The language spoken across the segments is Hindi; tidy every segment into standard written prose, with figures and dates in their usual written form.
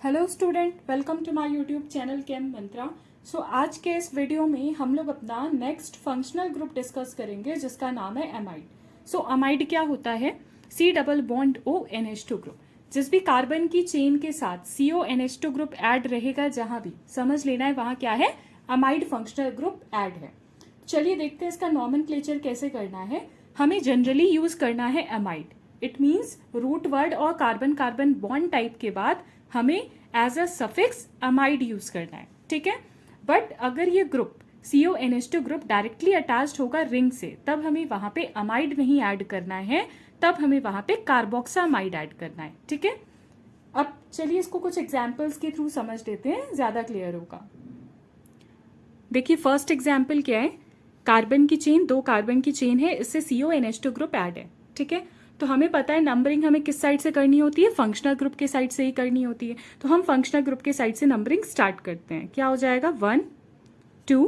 Hello student, welcome to my YouTube channel chem Mantra. So आज के इस वीडियो में हम लोग अपना नेक्स्ट फंक्शनल ग्रुप डिस्कस करेंगे जिसका नाम है अमाइड। सो अमाइड क्या होता है? C double bond O NH2 group. जिस भी कार्बन की चेन के साथ CONH2 ग्रुप ऐड रहेगा, जहां भी समझ लेना है वहां क्या है, अमाइड फंक्शनल ग्रुप ऐड है। चलिए देखते हैं इसका नॉमेनक्लेचर कैसे करना है। हमें जनरली यूज करना है amide. It means root word और कार्बन कार्बन बॉन्ड टाइप के बाद हमें as a suffix amide use करना है, ठीक है। बट अगर ये group CONH2 group directly attached होगा रिंग से, तब हमें वहां पे अमाइड नहीं ऐड करना है, तब हमें वहां पे कार्बोक्सामाइड ऐड करना है, ठीक है। अब चलिए इसको कुछ एग्जाम्पल्स के थ्रू समझ लेते हैं, ज्यादा क्लियर होगा। देखिए फर्स्ट एग्जाम्पल क्या है, कार्बन की चेन, 2 कार्बन की चेन है, इससे CONH2 ग्रुप ऐड है, ठीक है। तो हमें पता है नंबरिंग हमें किस साइड से करनी होती है, फंक्शनल ग्रुप के साइड से ही करनी होती है। तो हम फंक्शनल ग्रुप के साइड से नंबरिंग स्टार्ट करते हैं। क्या हो जाएगा? 1 2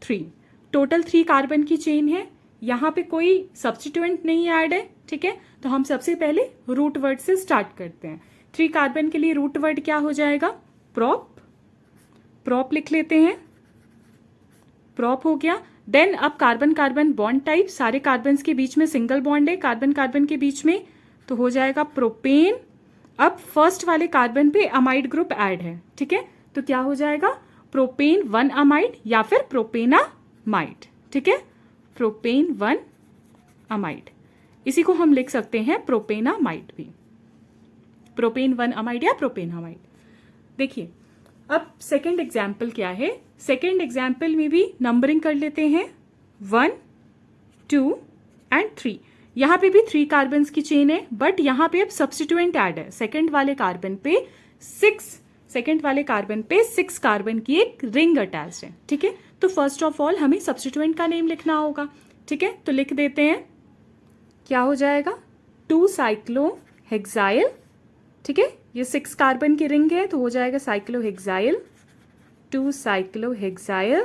3। टोटल 3 कार्बन की चेन है, यहाँ पे कोई सब्स्टिट्यूएंट नहीं ऐड है, ठीक है। तो हम सबसे पहले रूट वर्ड से स्टार्ट करते हैं। 3 कार्बन के लिए रूट वर्ड क्या हो जाएगा? प्रोप। प्रोप लिख लेते हैं, प्रोप हो गया। देन अब कार्बन कार्बन बॉन्ड टाइप, सारे कार्बन के बीच में सिंगल बॉन्ड है कार्बन कार्बन के बीच में, तो हो जाएगा प्रोपेन। अब फर्स्ट वाले कार्बन पे अमाइड ग्रुप ऐड है, ठीक है। तो क्या हो जाएगा? प्रोपेन 1 अमाइड या फिर प्रोपेनामाइड, ठीक है। प्रोपेन 1 अमाइड, इसी को हम लिख सकते हैं प्रोपेनामाइड भी, प्रोपेन 1 अमाइड या प्रोपेनामाइड। देखिए अब सेकेंड एग्जाम्पल क्या है, सेकेंड एग्जाम्पल में भी नंबरिंग कर लेते हैं 1 2 एंड 3। यहां पे भी 3 कार्बन की चेन है, बट यहां पे अब सब्स्टिट्यूएंट ऐड है। सेकेंड वाले कार्बन पे 6 कार्बन की एक रिंग अटैच है, ठीक है। तो फर्स्ट ऑफ ऑल हमें सब्स्टिट्यूएंट का नेम लिखना होगा, ठीक है। तो लिख देते हैं, क्या हो जाएगा? 2 साइक्लोहेक्साइल, ठीक है। ये 6 कार्बन की रिंग है तो हो जाएगा साइक्लोहेक्साइल, 2 साइक्लोहेक्साइल।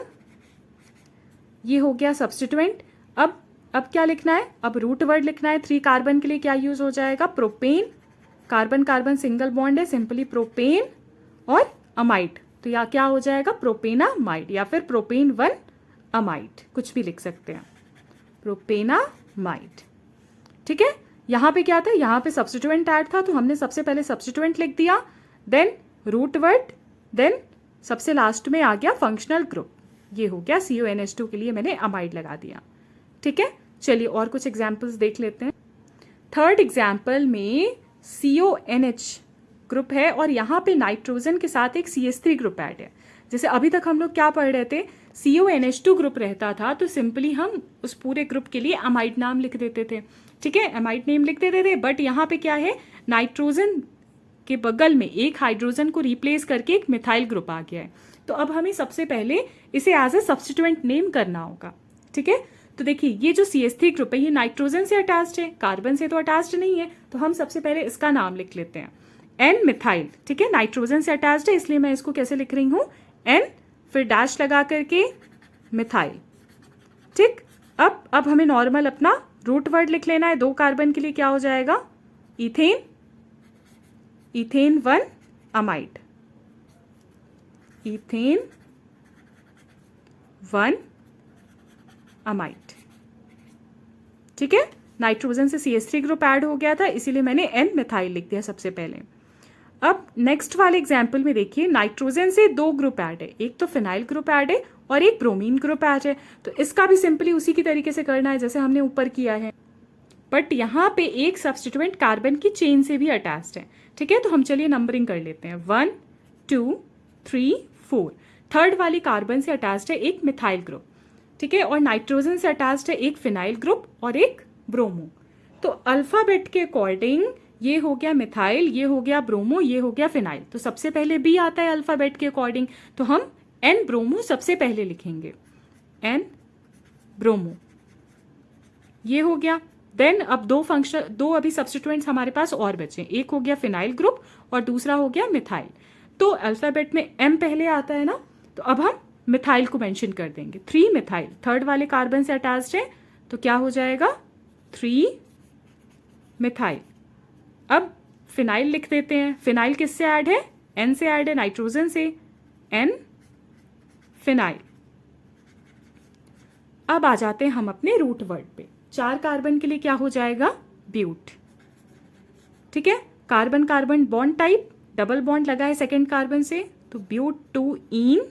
ये हो गया सब्स्टिट्यूएंट। अब क्या लिखना है? अब रूट वर्ड लिखना है। 3 कार्बन के लिए क्या यूज हो जाएगा? Propane. Carbon carbon single bond है, सिंपली प्रोपेन और अमाइड, तो या क्या हो जाएगा? प्रोपेनामाइड या फिर प्रोपेन 1 अमाइड, कुछ भी लिख सकते हैं, प्रोपेनामाइड, ठीक है। यहां पे क्या था? यहां पे सब्स्टिट्यूएंट ऐड था, तो हमने सबसे पहले सब्स्टिट्यूएंट लिख दिया, देन रूट वर्ड, देन सबसे लास्ट में आ गया फंक्शनल ग्रुप। ये हो गया CONH2 के लिए मैंने अमाइड लगा दिया, ठीक है। चलिए और कुछ एग्जाम्पल्स देख लेते हैं। थर्ड एग्जाम्पल में CONH ग्रुप है और यहाँ पे नाइट्रोजन के साथ एक CH3 ग्रुप ऐड है। जैसे अभी तक हम लोग क्या पढ़ रहे थे, CONH2 ग्रुप रहता था तो सिंपली हम उस पूरे ग्रुप के लिए अमाइड नाम लिख देते थे, ठीक है, अमाइड नेम लिख देते थे। बट यहाँ पे क्या है, नाइट्रोजन के बगल में एक हाइड्रोजन को रिप्लेस करके एक मिथाइल ग्रुप आ गया है, तो अब हमें सबसे पहले इसे एज ए सब्स्टिट्यूएंट नेम करना होगा, ठीक है। तो देखिए ये जो CH3 ग्रुप है ये नाइट्रोजन से अटैच्ड है, कार्बन से तो अटैच्ड नहीं है, तो हम सबसे पहले इसका नाम लिख लेते हैं N मिथाइल, ठीक है। नाइट्रोजन से अटैच्ड है इसलिए मैं इसको कैसे लिख रही हूं? N फिर डैश लगा करके मिथाइल, ठीक। अब हमें नॉर्मल अपना रूट वर्ड लिख लेना है। 2 कार्बन के लिए क्या हो जाएगा? Ethane, ethane 1 amide, ethane 1 amide, ठीक है। नाइट्रोजन से CH3 ग्रुप ऐड हो गया था इसीलिए मैंने N मिथाइल लिख दिया सबसे पहले। अब नेक्स्ट वाले एग्जाम्पल में देखिए, नाइट्रोजन से 2 ग्रुप ऐड है, एक तो फिनाइल ग्रुप ऐड है और एक ब्रोमीन ग्रुप ऐड है, तो इसका भी सिंपली उसी की तरीके से करना है जैसे हमने ऊपर किया है, बट यहाँ पे एक सब्स्टिट्यूएंट कार्बन की चेन से भी अटैच्ड है, ठीक है। तो हम चलिए नंबरिंग कर लेते हैं 1 2 3 4। थर्ड वाली कार्बन से अटैच्ड है एक मिथाइल ग्रुप, ठीक है, और नाइट्रोजन से अटैच्ड है एक फिनाइल ग्रुप और एक ब्रोमो। तो अल्फाबेट के अकॉर्डिंग ये हो गया मिथाइल, ये हो गया ब्रोमो, ये हो गया फिनाइल। तो सबसे पहले B आता है अल्फाबेट के अकॉर्डिंग, तो हम N ब्रोमो सबसे पहले लिखेंगे, N ब्रोमो, ये हो गया। देन अब दो अभी सब्स्टिट्यूएंट्स हमारे पास और बचे, एक हो गया फिनाइल ग्रुप और दूसरा हो गया मिथाइल। तो अल्फाबेट में M पहले आता है ना, तो अब हम मिथाइल को मेंशन कर देंगे, 3 मिथाइल, थर्ड वाले कार्बन से अटैच्ड है, तो क्या हो जाएगा? 3 मिथाइल। अब फिनाइल लिख देते हैं, फिनाइल किससे ऐड है? N से ऐड है नाइट्रोजन से, N फिनाइल। अब आ जाते हैं हम अपने रूट वर्ड पे। 4 कार्बन के लिए क्या हो जाएगा? ब्यूट। ठीक है, carbon carbon bond type, double bond लगा है सेकेंड कार्बन से, तो but two ene,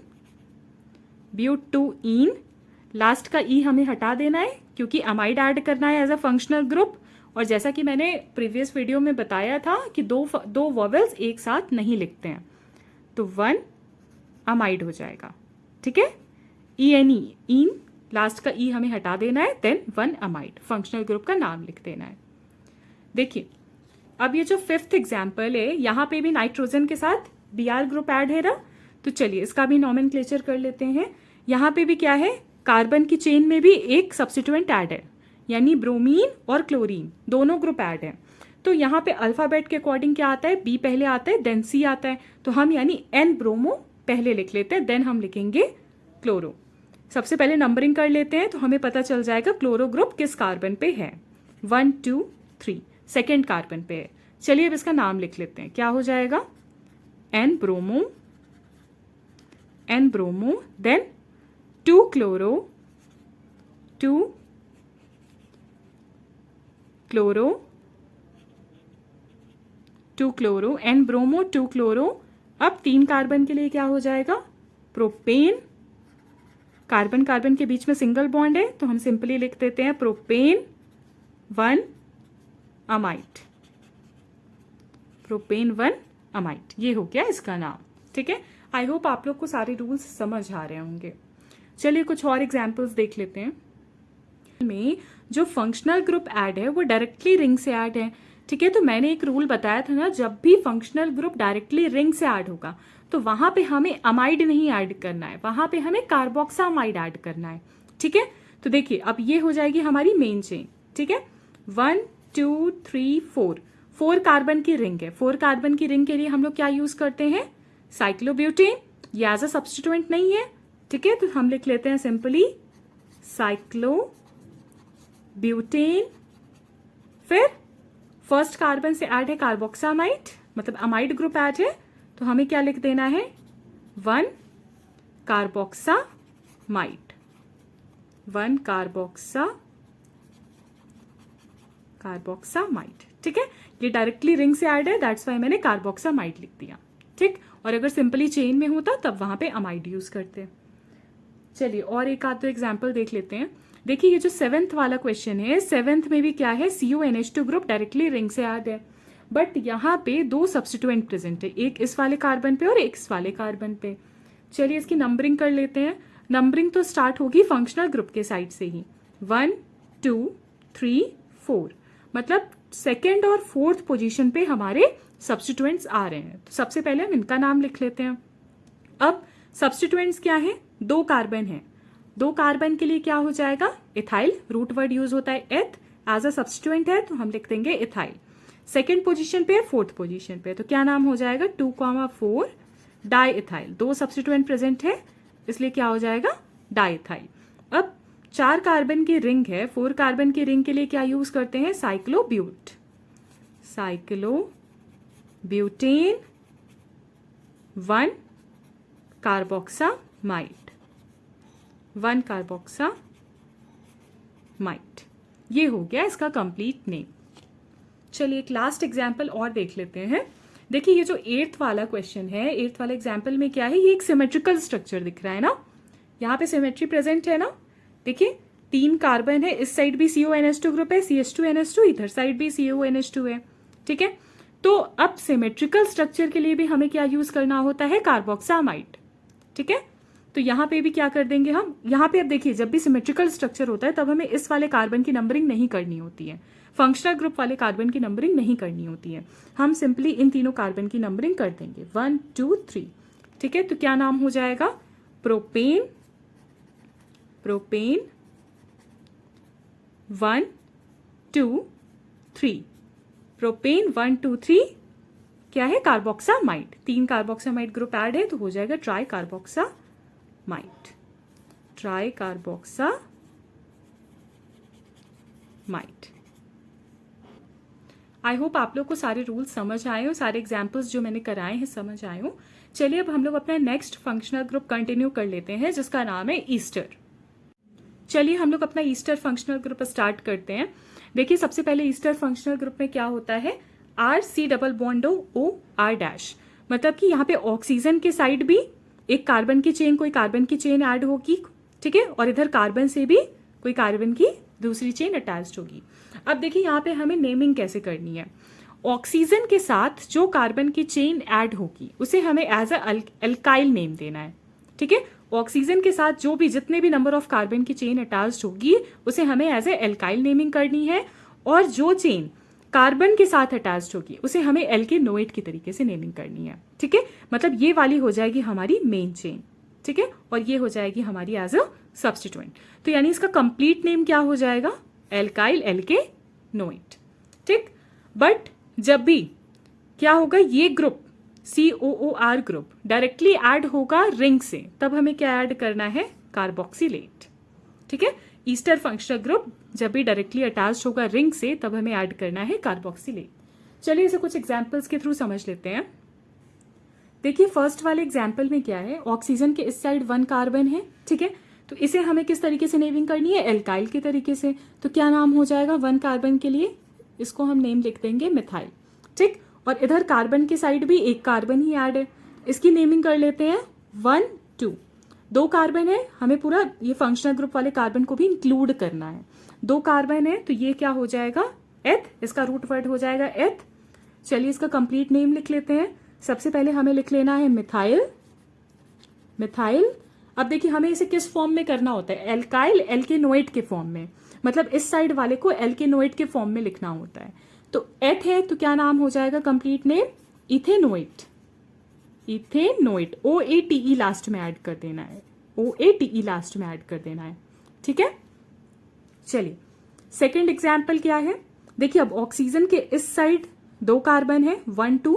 but two ene. Last का ई हमें हटा देना है क्योंकि अमाइड ऐड करना है एज अ फंक्शनल ग्रुप। और जैसा कि मैंने प्रीवियस वीडियो में बताया था कि दो वॉवेल्स एक साथ नहीं लिखते हैं, तो 1 अमाइड हो जाएगा। ठीक है, ई एन ई, ईन, लास्ट का ई हमें हटा देना है, देन 1 अमाइड, फंक्शनल ग्रुप का नाम लिख देना है। देखिए अब ये जो 5th एग्जाम्पल है, यहाँ पे भी नाइट्रोजन के साथ Br ग्रुप ऐड है ना, तो चलिए इसका भी नॉमेनक्लेचर कर लेते हैं। यहाँ पे भी क्या है, कार्बन की चेन में भी एक सब्स्टिट्यूएंट ऐड है, यानी ब्रोमीन और क्लोरीन दोनों ग्रुप ऐड है। तो यहाँ पे अल्फाबेट के अकॉर्डिंग क्या आता है, बी पहले आता है देन सी आता है, तो हम यानी एन ब्रोमो पहले लिख लेते हैं, देन हम लिखेंगे क्लोरो। सबसे पहले नंबरिंग कर लेते हैं तो हमें पता चल जाएगा क्लोरो ग्रुप किस कार्बन पे है। 1 2 3 सेकेंड कार्बन पे है। चलिए अब इसका नाम लिख लेते हैं, क्या हो जाएगा, N bromo, N bromo, then 2 chloro, 2 chloro, 2 chloro, N bromo 2 chloro. अब 3 कार्बन के लिए क्या हो जाएगा, प्रोपेन। कार्बन कार्बन के बीच में सिंगल बॉन्ड है तो हम सिंपली लिख देते हैं प्रोपेन 1 अमाइड, प्रोपेन 1 अमाइड। ये हो गया इसका नाम। ठीक है, आई होप आप लोग को सारे रूल्स समझ आ रहे होंगे। चलिए कुछ और एग्जांपल्स देख लेते हैं। में जो फंक्शनल ग्रुप ऐड है वो डायरेक्टली रिंग से ऐड है। ठीक है, तो मैंने एक रूल बताया था ना, जब भी फंक्शनल ग्रुप डायरेक्टली रिंग से ऐड होगा तो वहां पे हमें अमाइड नहीं ऐड करना है, वहां पे हमें कार्बोक्सामाइड ऐड करना है। ठीक है, तो देखिए अब ये हो जाएगी हमारी मेन चेन। ठीक है, 1 2 3 4, 4 कार्बन की रिंग है। 4 कार्बन की रिंग के लिए हम लोग क्या यूज करते हैं, साइक्लोब्यूटेन। ये एज अ सब्स्टिट्यूएंट नहीं है। ठीक है, तो हम लिख लेते हैं सिंपली साइक्लोब्यूटेन। फिर फर्स्ट कार्बन से ऐड है कार्बोक्सामाइड, मतलब अमाइड ग्रुप ऐड है, तो हमें क्या लिख देना है, 1 कार्बोक्सामाइड, 1 कार्बोक्सामाइड। ठीक है, ये डायरेक्टली रिंग से ऐड है, दैट्स वाई मैंने कार्बोक्सामाइड लिख दिया। ठीक, और अगर सिंपली चेन में होता तब वहां पे अमाइड यूज करते। चलिए और एक आध दो एग्जाम्पल देख लेते हैं। देखिए ये जो 7th वाला क्वेश्चन है, 7th में भी क्या है, CuNH2 ग्रुप डायरेक्टली रिंग से ऐड है, बट यहाँ पे 2 सब्स्टिट्यूएंट प्रेजेंट है, एक इस वाले कार्बन पे और एक इस वाले कार्बन पे। चलिए इसकी नंबरिंग कर लेते हैं। नंबरिंग तो स्टार्ट होगी फंक्शनल ग्रुप के साइड से ही, 1 2 3 4, मतलब सेकेंड और 4th पोजीशन पे हमारे सब्स्टिट्यूएंट्स आ रहे हैं। तो सबसे पहले हम इनका नाम लिख लेते हैं। अब सब्स्टिट्यूएंट्स क्या है, 2 कार्बन है, 2 कार्बन के लिए क्या हो जाएगा, इथाइल। रूट वर्ड यूज होता है एथ, एज अ सब्स्टिट्यूएंट है तो हम लिख देंगे इथाइल। सेकेंड पोजीशन पे, 4th पोजीशन पे, तो क्या नाम हो जाएगा, 2,4 डाई इथाइल। 2 सब्स्टिट्यूएंट प्रेजेंट है इसलिए क्या हो जाएगा, डाई इथाइल। अब 4 कार्बन की रिंग है, 4 कार्बन की रिंग के लिए क्या यूज करते हैं, साइक्लोब्यूट, साइक्लोब्यूटेन 1 कार्बोक्सामाइड, 1 कार्बोक्सामाइड। ये हो गया इसका कंप्लीट नेम। चलिए एक लास्ट एग्जाम्पल और देख लेते हैं। देखिए ये जो 8th वाला क्वेश्चन है, 8th वाले एग्जाम्पल में क्या है, ये एक सिमेट्रिकल स्ट्रक्चर दिख रहा है ना, यहाँ पे सिमेट्री प्रेजेंट है ना। देखिए 3 कार्बन है, इस साइड भी CuNH2 ग्रुप है, CH2NH2, इधर साइड भी CuNH2 है। ठीक है, तो अब सिमेट्रिकल स्ट्रक्चर के लिए भी हमें क्या यूज करना होता है, कार्बोक्सामाइड। ठीक है, तो यहाँ पे भी क्या कर देंगे हम, यहाँ पे अब देखिए जब भी सिमेट्रिकल स्ट्रक्चर होता है तब हमें इस वाले कार्बन की नंबरिंग नहीं करनी होती है, फंक्शनल ग्रुप वाले कार्बन की नंबरिंग नहीं करनी होती है, हम सिंपली इन तीनों कार्बन की नंबरिंग कर देंगे 1 2 3। ठीक है, तो क्या नाम हो जाएगा, प्रोपेन, प्रोपेन 1 2 3, प्रोपेन 1 2 3 क्या है, कार्बोक्सामाइड। 3 कार्बोक्सामाइड ग्रुप ऐड है तो हो जाएगा try carboxamide, try carboxamide. I hope आप लोग को सारे रूल्स समझ आए हो, सारे एग्जाम्पल्स जो मैंने कराए हैं समझ आए हो। चलिए अब हम लोग अपना नेक्स्ट फंक्शनल ग्रुप कंटिन्यू कर लेते हैं जिसका नाम है ईस्टर। चलिए हम लोग अपना ईस्टर फंक्शनल ग्रुप स्टार्ट करते हैं। देखिए सबसे पहले ईस्टर फंक्शनल ग्रुप में क्या होता है, R C double bond O R dash, मतलब कि यहाँ पे ऑक्सीजन के साइड भी एक कार्बन की चेन, कोई कार्बन की चेन ऐड होगी, ठीक है, और इधर कार्बन से भी कोई कार्बन की दूसरी चेन अटैच्ड होगी। अब देखिए यहाँ पे हमें नेमिंग कैसे करनी है। ऑक्सीजन के साथ जो कार्बन की चेन ऐड होगी उसे हमें एज अ अल्काइल नेम देना है, ठीक है। ऑक्सीजन के साथ जो भी जितने भी नंबर ऑफ कार्बन की चेन अटैच्ड होगी उसे हमें एज ए एल्काइल नेमिंग करनी है, और जो चेन कार्बन के साथ अटैच्ड होगी उसे हमें एल्केनोइड की तरीके से नेमिंग करनी है, ठीक है। मतलब ये वाली हो जाएगी हमारी मेन चेन, ठीक है, और ये हो जाएगी हमारी एज अ सब्स्टिट्यूएंट। तो यानी इसका कंप्लीट नेम क्या हो जाएगा, एल्काइल एल्केनोइड, ठीक। बट जब भी क्या होगा, ये group COOR group directly add होगा रिंग से, तब हमें क्या ऐड करना है, कार्बोक्सिलेट, ठीक है। ईस्टर फंक्शनल ग्रुप जब भी डायरेक्टली अटैच्ड होगा रिंग से तब हमें ऐड करना है कार्बोक्सिलेट। चलिए इसे कुछ एग्जांपल्स के थ्रू समझ लेते हैं। देखिए फर्स्ट वाले एग्जांपल में क्या है, ऑक्सीजन के इस साइड 1 कार्बन है, ठीक है, तो इसे हमें किस तरीके से नेमिंग करनी है, एल्काइल के तरीके से। तो क्या नाम हो जाएगा 1 कार्बन के लिए, इसको हम नेम लिख देंगे मिथाइल, ठीक। और इधर कार्बन की साइड भी एक कार्बन ही ऐड है, इसकी नेमिंग कर लेते हैं 1 2। 2 कार्बन है, हमें पूरा ये फंक्शनल ग्रुप वाले कार्बन को भी इंक्लूड करना है। 2 कार्बन है तो ये क्या हो जाएगा, एथ, इसका रूट वर्ड हो जाएगा एथ। चलिए इसका कंप्लीट नेम लिख लेते हैं। सबसे पहले हमें लिख लेना है मिथाइल, मिथाइल। अब देखिए हमें इसे किस फॉर्म में करना होता है, एल्काइल एल्केनोइड के फॉर्म में, मतलब इस साइड वाले को एल्केनोइड के फॉर्म में लिखना होता है। तो एथ है तो क्या नाम हो जाएगा कंप्लीट नेम, इथेनोइड, इथेनोइड, OATE लास्ट में ऐड कर देना है, OATE लास्ट में ऐड कर देना है, ठीक है। चलिए सेकंड एग्जाम्पल क्या है, देखिए अब ऑक्सीजन के इस साइड 2 कार्बन है 1 2,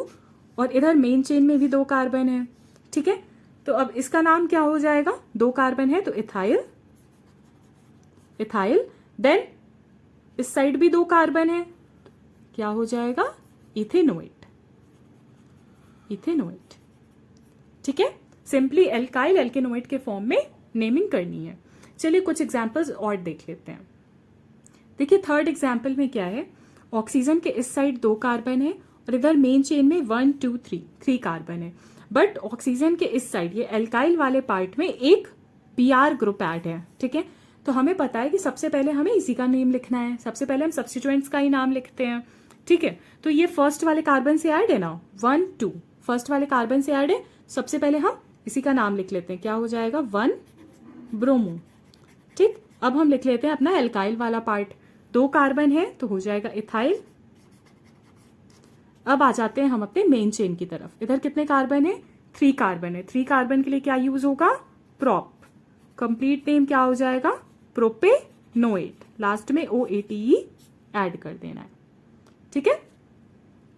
और इधर मेन चेन में भी 2 कार्बन है, ठीक है। तो अब इसका नाम क्या हो जाएगा, 2 कार्बन है तो इथाइल, इथाइल। देन इस साइड भी 2 कार्बन है, क्या हो जाएगा, इथेनोइड, इथेनोइड, ठीक है। सिंपली एल्काइल एल्केनोइड के फॉर्म में नेमिंग करनी है। चलिए कुछ एग्जांपल्स और देख लेते हैं। देखिए थर्ड एग्जांपल में क्या है, ऑक्सीजन के इस साइड 2 कार्बन है और इधर मेन चेन में 1 2 3 कार्बन है, बट ऑक्सीजन के इस साइड ये एल्काइल वाले पार्ट में एक Br ग्रुप ऐड है, ठीक है। तो हमें पता है कि सबसे पहले हमें इसी का नेम लिखना है, सबसे पहले हम सब्स्टिट्यूएंट्स का ही नाम लिखते हैं, ठीक है। तो ये फर्स्ट वाले कार्बन से ऐड है ना, 1 2, फर्स्ट वाले कार्बन से ऐड है, सबसे पहले हम इसी का नाम लिख लेते हैं, क्या हो जाएगा 1 ब्रोमो, ठीक। अब हम लिख लेते हैं अपना एल्काइल वाला पार्ट, 2 कार्बन है तो हो जाएगा इथाइल। अब आ जाते हैं हम अपने मेन चेन की तरफ, इधर कितने कार्बन है, 3 कार्बन है, 3 कार्बन के लिए क्या यूज होगा, प्रोप, कंप्लीट नेम क्या हो जाएगा, प्रोपेनोएट, लास्ट में OATE ऐड कर देना है, ठीक है।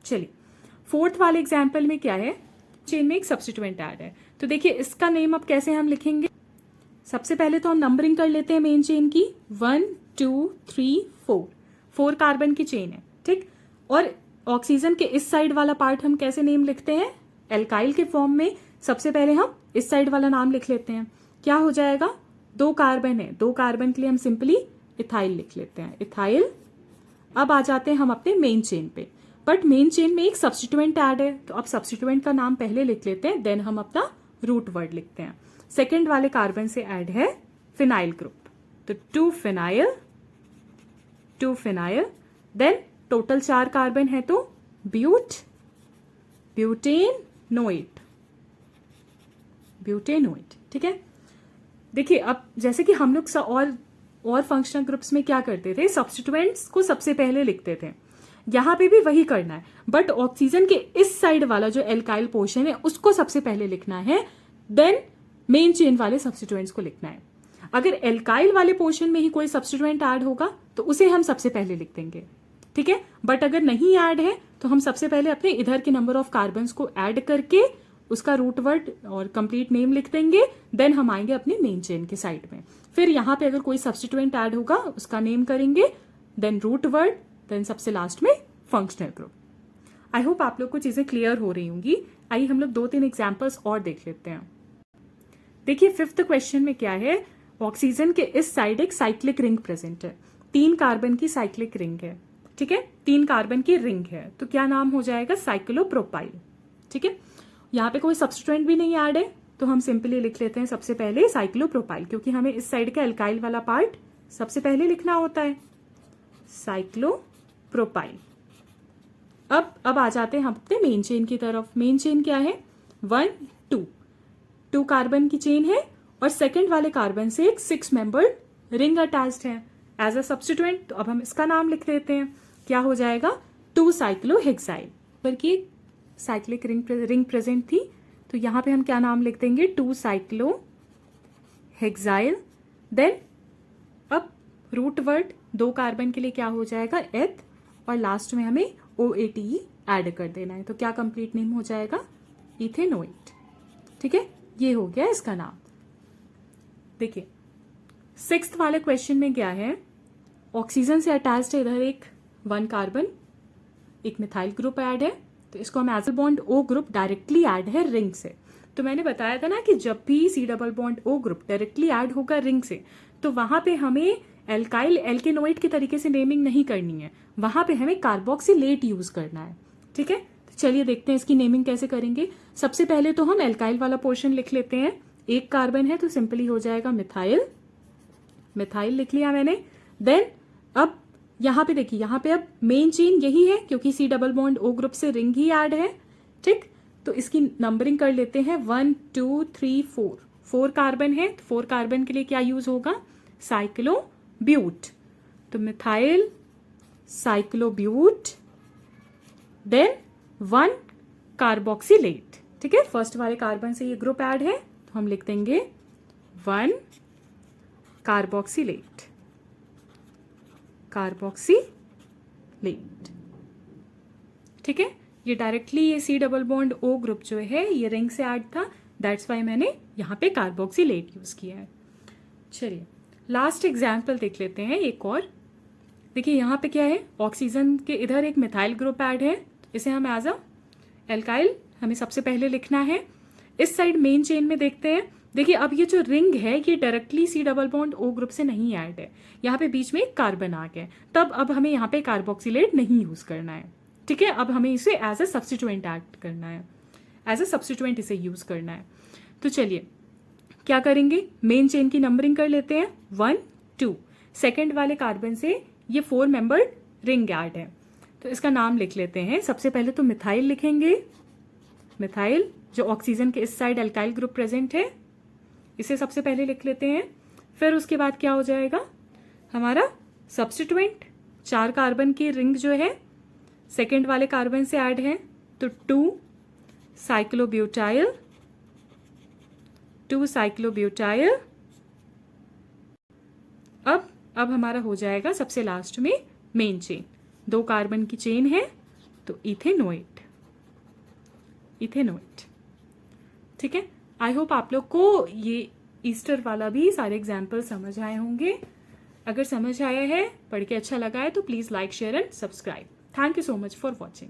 चलिए फोर्थ वाले एग्जाम्पल में क्या है, चेन में एक सब्स्टिट्यूएंट ऐड है, तो देखिए इसका नेम अब कैसे हम लिखेंगे। सबसे पहले तो हम नंबरिंग कर लेते हैं मेन चेन की, 1 2 3 4, 4 कार्बन की चेन है, ठीक। और ऑक्सीजन के इस साइड वाला पार्ट हम कैसे नेम लिखते हैं, एल्काइल के फॉर्म में। सबसे पहले हम इस साइड वाला नाम लिख लेते हैं, क्या हो जाएगा, 2 कार्बन है, 2 कार्बन के लिए हम सिंपली इथाइल लिख लेते हैं, इथाइल। अब आ जाते हैं हम अपने मेन चेन पे, बट मेन चेन में एक सब्स्टिट्यूएंट ऐड है, तो अब सब्स्टिट्यूएंट का नाम पहले लिख लेते हैं, देन हम अपना रूट वर्ड लिखते हैं। सेकेंड वाले कार्बन से ऐड है फिनाइल ग्रुप, तो 2 phenyl, 2 phenyl. Then total 4 carbon है तो ब्यूटेनोइड, ब्यूटेनोइड, ठीक है। देखिए अब जैसे कि हम लोग और फंक्शनल ग्रुप्स में क्या करते थे, सब्स्टिट्यूएंट्स को सबसे पहले लिखते थे, यहां पे भी वही करना है, बट ऑक्सीजन के इस साइड वाला जो एल्काइल पोर्शन है उसको सबसे पहले लिखना है, देन मेन चेन वाले सब्स्टिट्यूएंट्स को लिखना है। अगर एल्काइल वाले पोर्शन में ही कोई सब्स्टिट्यूएंट ऐड होगा तो उसे हम सबसे पहले लिख देंगे, ठीक है। बट अगर नहीं ऐड है तो हम सबसे पहले अपने इधर के नंबर ऑफ कार्बन्स को ऐड करके उसका रूट वर्ड और कंप्लीट नेम लिख देंगे, देन हम आएंगे अपने मेन चेन के साइड में। फिर यहाँ पे अगर कोई सब्स्टिट्यूएंट ऐड होगा उसका नेम करेंगे, देन रूट वर्ड, देन सबसे लास्ट में फंक्शनल ग्रुप। आई होप आप लोग को चीजें क्लियर हो रही होंगी। आइए हम लोग 2-3 एग्जाम्पल्स और देख लेते हैं। देखिए 5th क्वेश्चन में क्या है, ऑक्सीजन के इस साइड एक साइक्लिक रिंग प्रेजेंट है, 3 कार्बन की साइक्लिक रिंग है, ठीक है, 3 कार्बन की रिंग है, तो क्या नाम हो जाएगा, साइक्लोप्रोपाइल। ठीक है, यहाँ पे कोई सब्स्टिट्यूएंट भी नहीं ऐड है, तो हम सिंपली लिख लेते हैं सबसे पहले साइक्लोप्रोपाइल, क्योंकि हमें इस साइड का एल्काइल वाला पार्ट सबसे पहले लिखना होता है, साइक्लोप्रोपाइल। अब आ जाते हैं हम अपने मेन चेन की तरफ। मेन चेन क्या है, 1 2 कार्बन की चेन है और सेकंड वाले कार्बन से एक 6 मेंबर्ड रिंग अटैच्ड है एज अ सब्स्टिट्यूएंट। तो अब हम इसका नाम लिख देते हैं, क्या हो जाएगा, 2 साइक्लोहेक्साइल। पर की साइक्लिक रिंग प्रेजेंट थी, तो यहां पे हम क्या नाम लिख देंगे, 2 साइक्लोहेक्साइल। देन अब रूट वर्ड 2 कार्बन के लिए क्या हो जाएगा, एथ, और लास्ट में हमें OATE ऐड कर देना है, तो क्या कंप्लीट नेम हो जाएगा, इथेनोइट। ठीक है, ये हो गया इसका नाम। देखिए 6th वाले क्वेश्चन में क्या है, ऑक्सीजन से अटैच्ड है इधर एक 1 कार्बन, एक मिथाइल ग्रुप ऐड है, तो इसको हम as bond O group directly add है रिंग से। तो मैंने बताया था ना कि जब भी C double bond O group directly add होगा रिंग से, तो वहां पे हमें एल्काइल एल्केनोइड के तरीके से नेमिंग नहीं करनी है, वहां पे हमें कार्बोक्सिलेट यूज करना है। ठीक है, तो चलिए देखते हैं इसकी नेमिंग कैसे करेंगे। सबसे पहले तो हम एल्काइल वाला पोर्शन लिख लेते हैं, 1 कार्बन है तो सिंपली हो जाएगा मिथाइल, मिथाइल लिख लिया मैंने। देन अब यहां पे देखिए, यहां पे अब मेन चेन यही है क्योंकि C double bond O group से रिंग ही ऐड है। ठीक, तो इसकी नंबरिंग कर लेते हैं, 1 2 3 4, 4 कार्बन है, तो 4 कार्बन के लिए क्या यूज होगा, साइक्लोब्यूट, तो मिथाइल साइक्लोब्यूट। Then 1 carboxylate. ठीक है, फर्स्ट वाले कार्बन से ये ग्रुप ऐड है, तो हम लिख देंगे 1 कार्बोक्सिलेट, कार्बोक्सिलेट। ठीक है, ये डायरेक्टली ये C double bond O group जो है ये रिंग से ऐड था, दैट्स वाई मैंने यहाँ पे कार्बोक्सिलेट यूज किया है। चलिए लास्ट एग्जाम्पल देख लेते हैं एक और। देखिए यहाँ पे क्या है, ऑक्सीजन के इधर एक मिथाइल ग्रुप ऐड है, इसे हम एज अ एल्काइल हमें सबसे पहले लिखना है। इस साइड मेन चेन में देखते हैं, देखिए अब ये जो रिंग है ये directly C double bond O group से नहीं ऐड है, यहाँ पे बीच में एक कार्बन आ गया, तब अब हमें यहाँ पे कार्बोक्सिलेट नहीं यूज करना है। ठीक है, अब हमें इसे एज ए सब्स्टिट्यूएंट ऐड करना है, एज ए सब्स्टिट्यूएंट इसे यूज करना है। तो चलिए क्या करेंगे, मेन चेन की नंबरिंग कर लेते हैं, 1 2, सेकेंड वाले कार्बन से ये 4 मेंबर्ड रिंग ऐड है, तो इसका नाम लिख लेते हैं। सबसे पहले तो मिथाइल लिखेंगे, मिथाइल जो ऑक्सीजन के इस साइड एल्काइल ग्रुप प्रेजेंट है, इसे सबसे पहले लिख लेते हैं। फिर उसके बाद क्या हो जाएगा, हमारा सब्स्टिट्यूएंट 4 कार्बन की रिंग जो है सेकेंड वाले कार्बन से ऐड है, तो 2 साइक्लोब्यूटाइल, 2 साइक्लोब्यूटाइल। अब हमारा हो जाएगा सबसे लास्ट में मेन चेन, 2 कार्बन की चेन है, तो इथेनोइट, इथेनोइट। ठीक है, आई होप आप लोग को ये ईस्टर वाला भी सारे एग्जाम्पल समझ आए होंगे। अगर समझ आया है, पढ़ के अच्छा लगा है, तो please like share and subscribe. Thank you so much for watching.